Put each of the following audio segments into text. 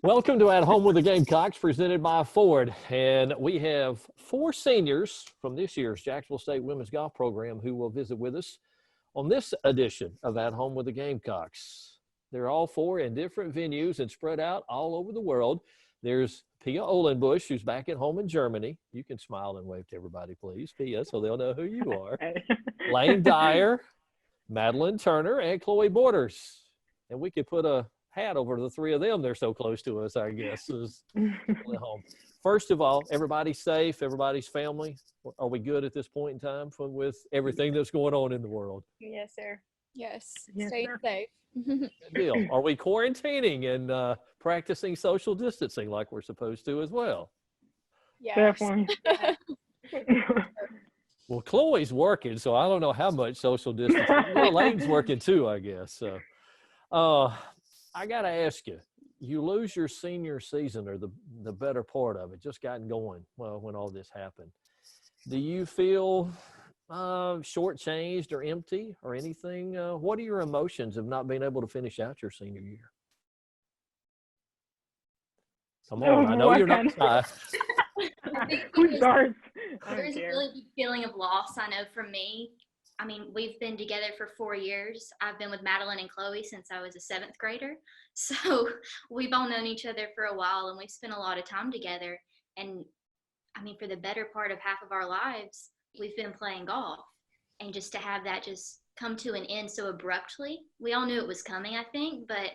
Welcome to At Home with the Gamecocks, presented by Ford. And we have four seniors from this year's Jacksonville State Women's Golf Program who will visit with us on this edition of At Home with the Gamecocks. They're all four in different venues and spread out all over the world. There's Pia Ohlenbusch, who's back at home in Germany. You can smile and wave to everybody, please, Pia, so they'll know who you are. Layne Dyar, Madilyn Turner, and Chloe Borders. And we could put a hat over the three of them. They're so close to us, I guess. Is home. First of all, everybody's safe, everybody's family. Are we good at this point in time with everything that's going on in the world? Yes, sir. Yes, Yes, stay sir. safe. Good deal. Are we quarantining and practicing social distancing like we're supposed to as well? Yes. Definitely. Well, Chloe's working, so I don't know how much social distancing. Well, Layne's working too, I guess. So, I got to ask you, you lose your senior season or the better part of it, just gotten going, well, when all this happened. Do you feel shortchanged or empty or anything? What are your emotions of not being able to finish out your senior year? Come on, I know you're not shy. Who starts? There's a really big feeling of loss, I know, from me. I mean, we've been together for 4 years. I've been with Madilyn and Chloe since I was a 7th grader. So we've all known each other for a while, and we've spent a lot of time together. And I mean, for the better part of half of our lives, we've been playing golf. And just to have that just come to an end so abruptly, we all knew it was coming, I think, but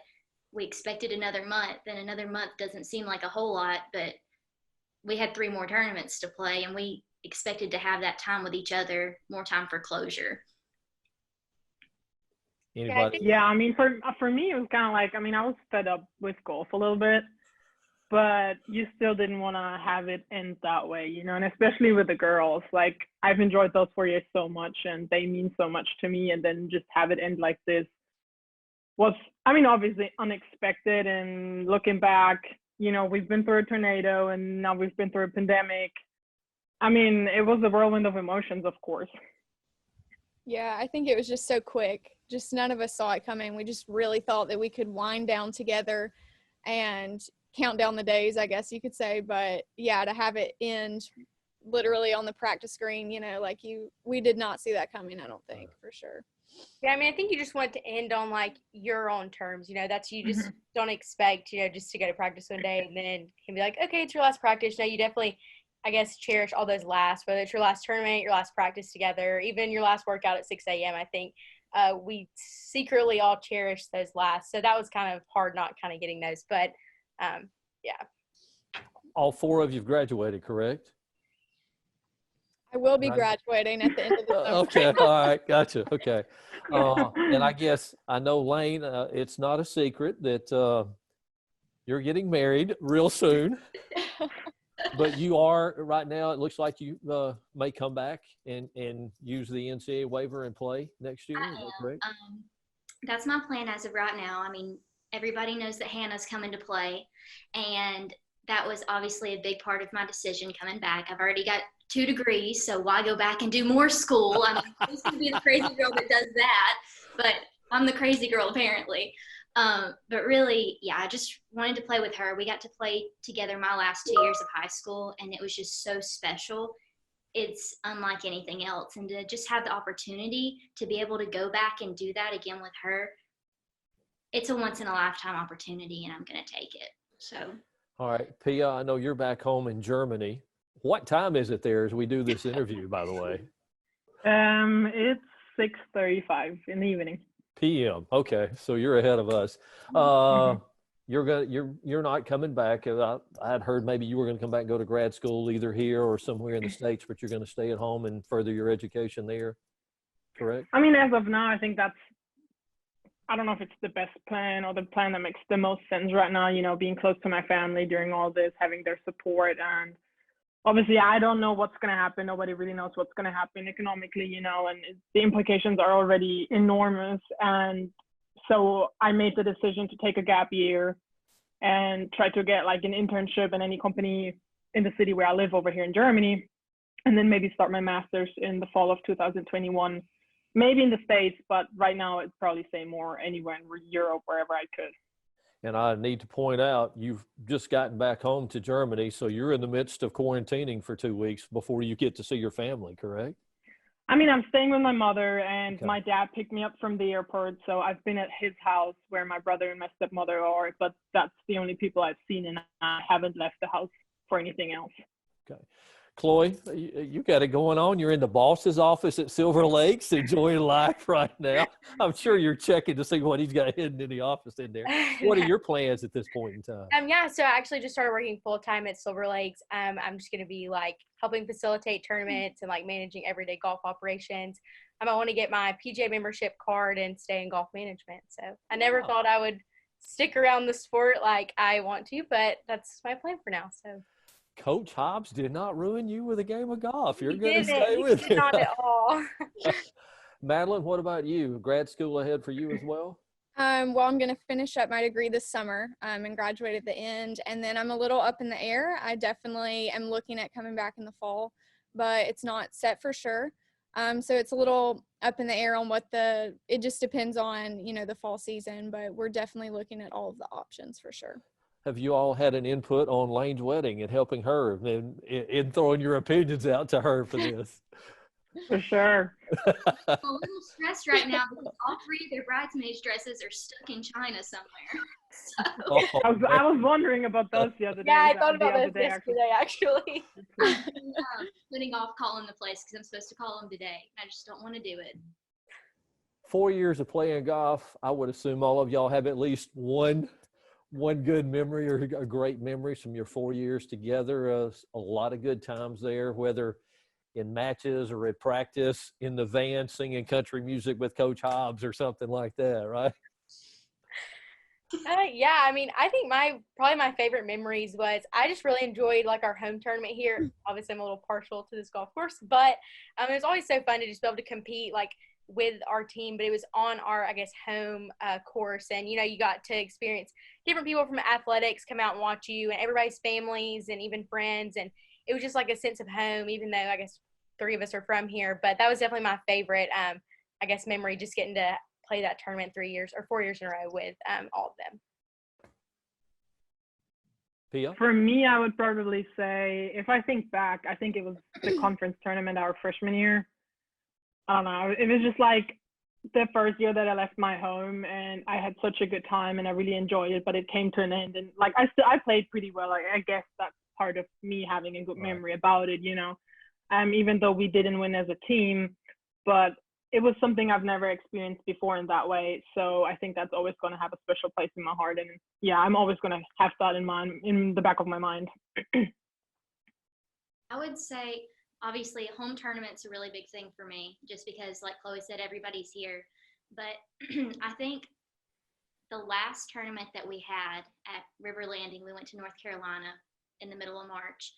we expected another month, and another month doesn't seem like a whole lot, but we had 3 more tournaments to play, and we expected to have that time with each other, more time for closure. Anybody? Yeah, I mean, for me, it was kind of like, I mean, I was fed up with golf a little bit, but you still didn't want to have it end that way, you know, and especially with the girls. Like, I've enjoyed those 4 years so much, and they mean so much to me, and then just have it end like this was, I mean, obviously unexpected. And looking back, you know, we've been through a tornado, and now we've been through a pandemic. I mean, it was a whirlwind of emotions, of course. Yeah, I think it was just so quick. Just none of us saw it coming. We just really thought that we could wind down together and count down the days, I guess you could say. But yeah, to have it end literally on the practice green, you know, like we did not see that coming, I don't think, for sure. Yeah, I mean, I think you just want it to end on, like, your own terms, you know, that's you just don't expect, you know, just to go to practice one day and then can be like, okay, it's your last practice. No, you definitely, I guess, cherish all those last, whether it's your last tournament, your last practice together, even your last workout at 6 a.m. I think we secretly all cherish those last. So that was kind of hard not kind of getting those. But, yeah. All 4 of you have graduated, correct? I will be Right. graduating at the end of the summer. Okay, all right, gotcha. Okay, and I guess I know, Layne, it's not a secret that you're getting married real soon, but you are right now. It looks like you may come back and use the NCAA waiver and play next year. Is that correct? That's my plan as of right now. I mean, everybody knows that Hannah's coming to play, and that was obviously a big part of my decision coming back. I've already got 2 degrees, so why go back and do more school? I mean, I used to be the crazy girl that does that, but I'm the crazy girl apparently. But really, yeah, I just wanted to play with her. We got to play together my last 2 years of high school, and it was just so special. It's unlike anything else. And to just have the opportunity to be able to go back and do that again with her, it's a once in a lifetime opportunity, and I'm going to take it. So. All right, Pia, I know you're back home in Germany. What time is it there as we do this interview, by the way? It's 6:35 in the evening. PM. Okay, so you're ahead of us. You're not coming back. I had heard maybe you were going to come back and go to grad school either here or somewhere in the States, but you're going to stay at home and further your education there, correct? I mean, as of now, I think that's, I don't know if it's the best plan or the plan that makes the most sense right now, you know, being close to my family during all this, having their support. And obviously, I don't know what's going to happen. Nobody really knows what's going to happen economically, you know, and the implications are already enormous. And so I made the decision to take a gap year and try to get like an internship in any company in the city where I live over here in Germany, and then maybe start my master's in the fall of 2021. Maybe in the States, but right now it's probably say more anywhere in Europe, wherever I could. And I need to point out, you've just gotten back home to Germany, so you're in the midst of quarantining for 2 weeks before you get to see your family, correct? I mean, I'm staying with my mother, and Okay. my dad picked me up from the airport, so I've been at his house where my brother and my stepmother are, but that's the only people I've seen, and I haven't left the house for anything else. Okay. Chloe, you got it going on. You're in the boss's office at Silver Lakes enjoying life right now. I'm sure you're checking to see what he's got hidden in the office in there. What are your plans at this point in time? Yeah, so I actually just started working full time at Silver Lakes. I'm just gonna be like helping facilitate tournaments and like managing everyday golf operations. I want to get my PGA membership card and stay in golf management. So I never Wow. thought I would stick around the sport like I want to, but that's my plan for now. So Coach Hobbs did not ruin you with a game of golf. You're he going to didn't. stay He with did him. not at all. Madilyn, what about you? Grad school ahead for you as well? Well, I'm going to finish up my degree this summer and graduate at the end. And then I'm a little up in the air. I definitely am looking at coming back in the fall, but it's not set for sure. So it's a little up in the air on it just depends on, the fall season, but we're definitely looking at all of the options for sure. Have you all had an input on Layne's wedding and helping her and in throwing your opinions out to her for this? For sure. I'm a little stressed right now because all three of their bridesmaids' dresses are stuck in China somewhere. So I was wondering about those the other day. Yeah, I thought the about other this day, yesterday, actually. I'm putting off calling the place because I'm supposed to call them today. I just don't want to do it. 4 years of playing golf, I would assume all of y'all have at least one good memory or a great memories from your 4 years together. A lot of good times there, whether in matches or at practice, in the van singing country music with Coach Hobbs or something like that, right? Yeah, I mean, I think probably my favorite memories was I just really enjoyed like our home tournament here. Obviously, I'm a little partial to this golf course, but it was always so fun to just be able to compete like with our team. But it was on our, I guess, home course, and you got to experience different people from athletics come out and watch you, and everybody's families and even friends, and it was just like a sense of home. Even though I guess 3 of us are from here, but that was definitely my favorite, I guess, memory. Just getting to play that tournament 3 years or 4 years in a row with all of them. Pia? For me, I would probably say, if I think back, I think it was the conference tournament our freshman year. I don't know. It was just like the first year that I left my home, and I had such a good time, and I really enjoyed it. But it came to an end, and like I played pretty well. I guess that's part of me having a good memory about it. Even though we didn't win as a team, but it was something I've never experienced before in that way. So I think that's always going to have a special place in my heart. And yeah, I'm always going to have that in the back of my mind. I would say, obviously, home tournament's a really big thing for me, just because, like Chloe said, everybody's here. But I think the last tournament that we had at River Landing, we went to North Carolina in the middle of March.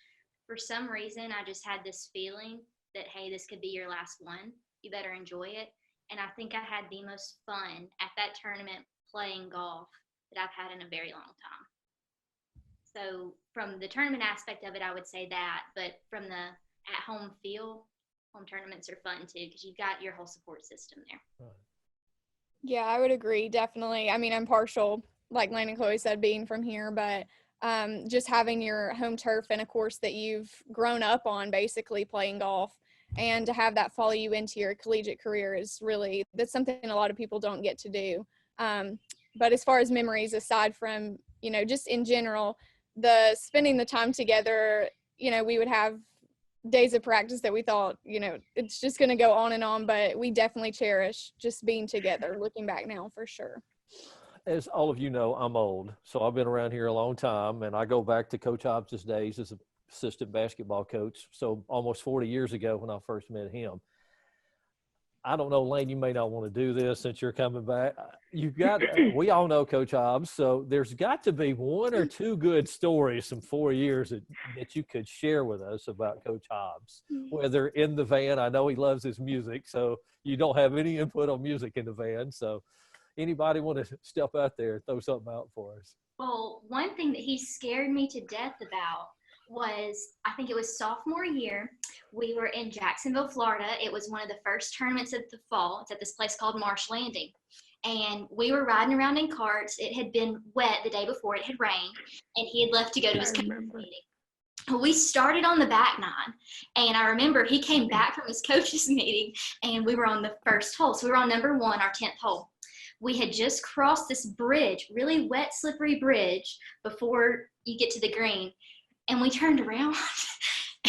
For some reason, I just had this feeling that, hey, this could be your last one. You better enjoy it. And I think I had the most fun at that tournament playing golf that I've had in a very long time. So from the tournament aspect of it, I would say that. But from the at-home feel, home tournaments are fun too because you've got your whole support system there. Yeah, I would agree, definitely. I mean, I'm partial, like Layne and Chloe said, being from here, but just having your home turf and a course that you've grown up on, basically playing golf, and to have that follow you into your collegiate career that's something a lot of people don't get to do. But as far as memories, aside from, just in general, spending the time together, we would have days of practice that we thought, it's just going to go on and on, but we definitely cherish just being together, looking back now for sure. As all of you know, I'm old, so I've been around here a long time, and I go back to Coach Hobbs' days as an assistant basketball coach, so almost 40 years ago when I first met him. I don't know, Layne, you may not want to do this since you're coming back. We all know Coach Hobbs, so there's got to be 1 or 2 good stories from 4 years that you could share with us about Coach Hobbs, whether in the van. I know he loves his music, so you don't have any input on music in the van. So anybody want to step out there and throw something out for us? Well, one thing that he scared me to death about was, I think it was sophomore year. We were in Jacksonville, Florida. It was one of the first tournaments of the fall. It's at this place called Marsh Landing. And we were riding around in carts. It had been wet the day before. It had rained. And he had left to go to his coach's meeting. We started on the back nine. And I remember he came back from his coach's meeting, and we were on the first hole. So we were on number 1, our 10th hole. We had just crossed this bridge, really wet, slippery bridge, before you get to the green. And we turned around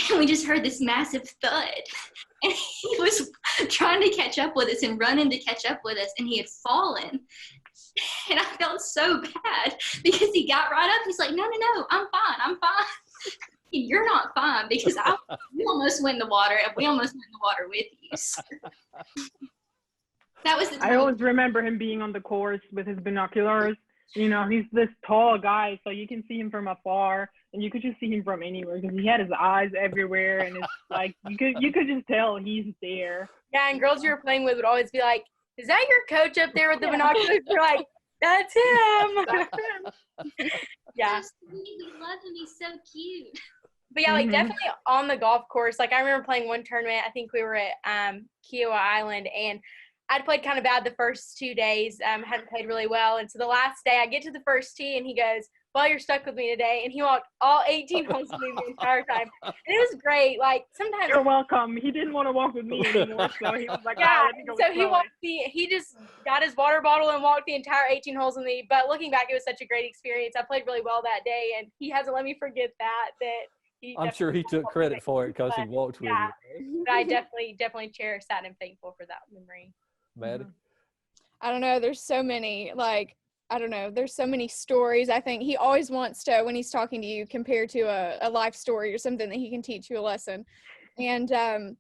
and we just heard this massive thud. And he was trying to catch up with us and running to catch up with us, and he had fallen. And I felt so bad because he got right up. He's like, no, I'm fine. You're not fine, because we almost went in the water, and we almost went in the water with you. So that was the time. I always remember him being on the course with his binoculars. You know, he's this tall guy, so you can see him from afar, and you could just see him from anywhere because he had his eyes everywhere, and it's like you could just tell he's there. Yeah, and girls you were playing with would always be like, "Is that your coach up there with the binoculars?" You're like, "That's him." Yeah. We love him. He's so cute. But yeah, like definitely on the golf course. Like I remember playing one tournament. I think we were at Kiowa Island, and I'd played kind of bad the first 2 days. Hadn't played really well, and so the last day I get to the first tee, and he goes, "Well, you're stuck with me today," and he walked all 18 holes with me the entire time. And it was great. Like sometimes You're welcome. He didn't want to walk with me anymore, so he was like, yeah. let me go So with he just got his water bottle and walked the entire 18 holes with me. But looking back, it was such a great experience. I played really well that day, and he hasn't let me forget that. I'm sure he took credit for it because he walked with you. But I definitely cherish that and thankful for that memory. Maddie? I don't know. There's so many, there's so many stories. I think he always wants to, when he's talking to you, compare to a life story or something that he can teach you a lesson. And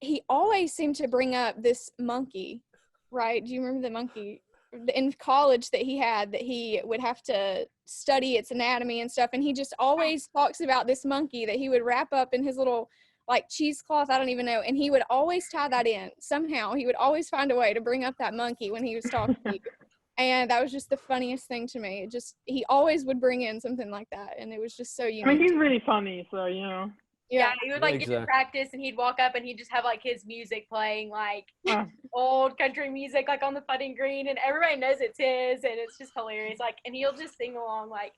he always seemed to bring up this monkey, right? Do you remember the monkey in college that he had, that he would have to study its anatomy and stuff? And he just always talks about this monkey that he would wrap up in his little like cheesecloth, I don't even know, and he would always tie that in somehow. He would always find a way to bring up that monkey when he was talking to you. And that was just the funniest thing to me. He always would bring in something like that, and it was just so unique. I mean, he's really funny, so, you know. Yeah, he would like Exactly. get to practice, and he'd walk up and he'd just have like his music playing, like old country music, like on the putting green, and everybody knows it's his, and it's just hilarious. Like, and he'll just sing along. Like,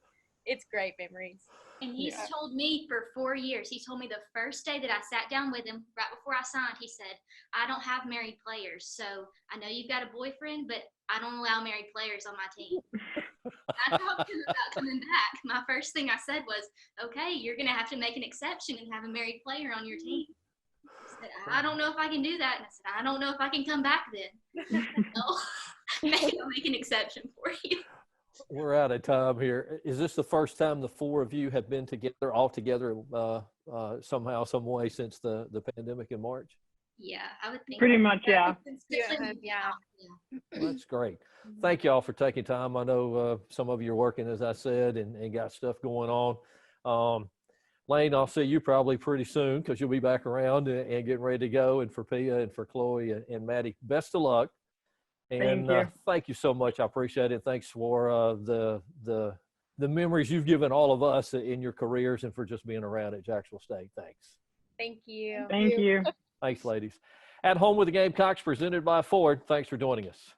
it's great memories. And he's told me for 4 years, he told me the first day that I sat down with him, right before I signed, he said, "I don't have married players, so I know you've got a boyfriend, but I don't allow married players on my team." I talked to him about coming back. My first thing I said was, "Okay, you're going to have to make an exception and have a married player on your team." He said, "I don't know if I can do that." And I said, "I don't know if I can come back then." Well, maybe I'll make an exception for you. We're out of time here. Is this the first time the four of you have been together, all together, somehow, some way since the pandemic in March? Yeah, I would think. Pretty much, yeah. Yeah. Well, that's great. Thank y'all for taking time. I know some of you are working, as I said, and got stuff going on. Layne, I'll see you probably pretty soon because you'll be back around and getting ready to go. And for Pia and for Chloe and Maddie, best of luck. And thank you so much. I appreciate it. Thanks for the memories you've given all of us in your careers and for just being around at Jacksonville State. Thanks. Thank you. Thank you. Thanks, ladies. At Home with the Gamecocks, presented by Ford. Thanks for joining us.